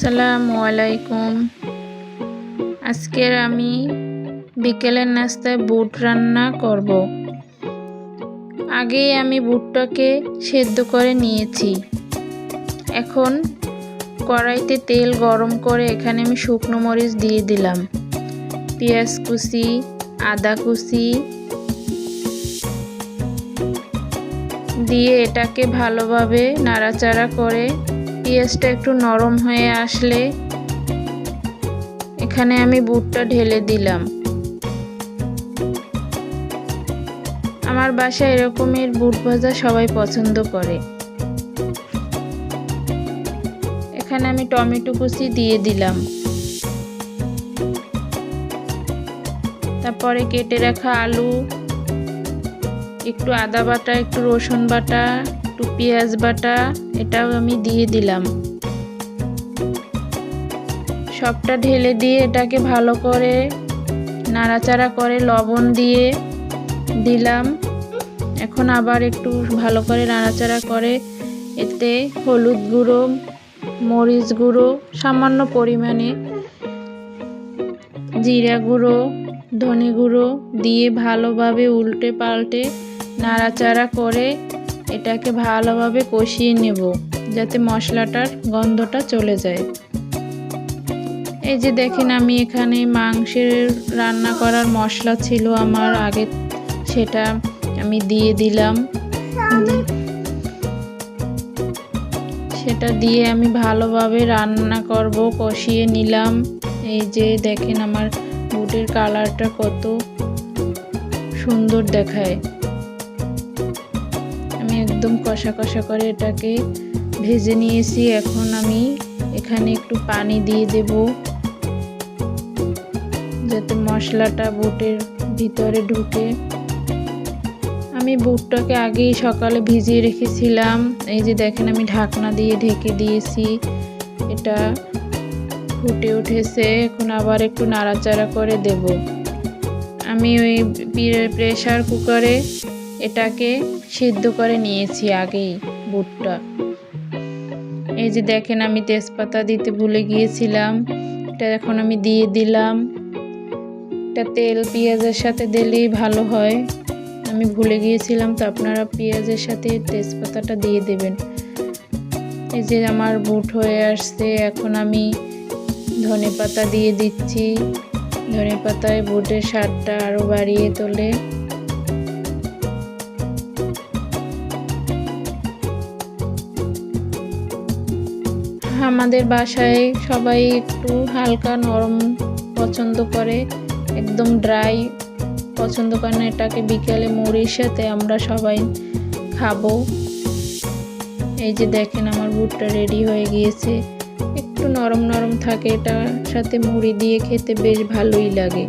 আসসালামু আলাইকুম। আজকের আমি বিকেলের নাস্তায় বুট রান্না করব। আগেই আমি বুটটাকে সেদ্ধ করে নিয়েছি। এখন কড়াইতে তেল গরম করে এখানে আমি শুকনো মরিচ দিয়ে দিলাম, পেঁয়াজ কুচি, আদা কুচি দিয়ে এটাকে ভালোভাবে নাড়াচাড়া করে পেঁয়াজটা একটু নরম হয়ে আসলে এখানে আমি বুটটা ঢেলে দিলাম। আমার বাসায় এরকমের বুট ভাজা সবাই পছন্দ করে। এখানে আমি টমেটো কুচি দিয়ে দিলাম, তারপরে কেটে রাখা আলু, একটু আদা বাটা, একটু রসুন বাটা, একটু পেঁয়াজ বাটা এটাও আমি দিয়ে দিলাম। সবটা ঢেলে দিয়ে এটাকে ভালো করে নাড়াচাড়া করে লবণ দিয়ে দিলাম। এখন আবার একটু ভালো করে নাড়াচাড়া করে এতে হলুদ গুঁড়ো, মরিচ গুঁড়ো, সামান্য পরিমাণে জিরা গুঁড়ো, ধনে গুঁড়ো দিয়ে ভালোভাবে উল্টে পাল্টে নাড়াচাড়া করে এটাকে ভালোভাবে কষিয়ে নেব যাতে মশলাটার গন্ধটা চলে যায়। এই যে দেখেন, আমি এখানে মাংসের রান্না করার মশলা ছিল আমার আগে, সেটা আমি দিয়ে দিলাম। সেটা দিয়ে আমি ভালোভাবে রান্না করব, কষিয়ে নিলাম। এই যে দেখেন আমার বুটের কালারটা কত সুন্দর দেখায়। আমি একদম কষা কষা করে এটাকে ভেজে নিয়েছি। এখন আমি এখানে একটু পানি দিয়ে দেব যাতে মশলাটা বুটের ভিতরে ঢুকে। আমি বুটটাকে আগেই সকালে ভিজিয়ে রেখেছিলাম। এই যে দেখেন আমি ঢাকনা দিয়ে ঢেকে দিয়েছি, এটা ফুটে উঠেছে। এখন আবার একটু নাড়াচাড়া করে দেব। আমি ওই প্রেসার কুকারে এটাকে সিদ্ধ করে নিয়েছি আগেই বুটটা। এই যে দেখেন আমি তেজপাতা দিতে ভুলে গিয়েছিলাম, এটা এখন আমি দিয়ে দিলাম। এটা তেল পেঁয়াজের সাথে দিলেই ভালো হয়, আমি ভুলে গিয়েছিলাম, তো আপনারা পেঁয়াজের সাথে তেজপাতাটা দিয়ে দেবেন। এই যে আমার বুট হয়ে আসছে, এখন আমি ধনেপাতা দিয়ে দিচ্ছি। ধনেপাতায় বুটের স্বাদটা আরও বাড়িয়ে তোলে। আমাদের বাসায় সবাই একটু হালকা নরম পছন্দ করে, একদম ড্রাই পছন্দ করে না। এটাকে বিকেলে মুড়ির সাথে আমরা সবাই খাবো। এই যে দেখেন আমার বুটটা রেডি হয়ে গিয়েছে, একটু নরম নরম থাকে, এটার সাথে মুড়ি দিয়ে খেতে বেশ ভালোই লাগে।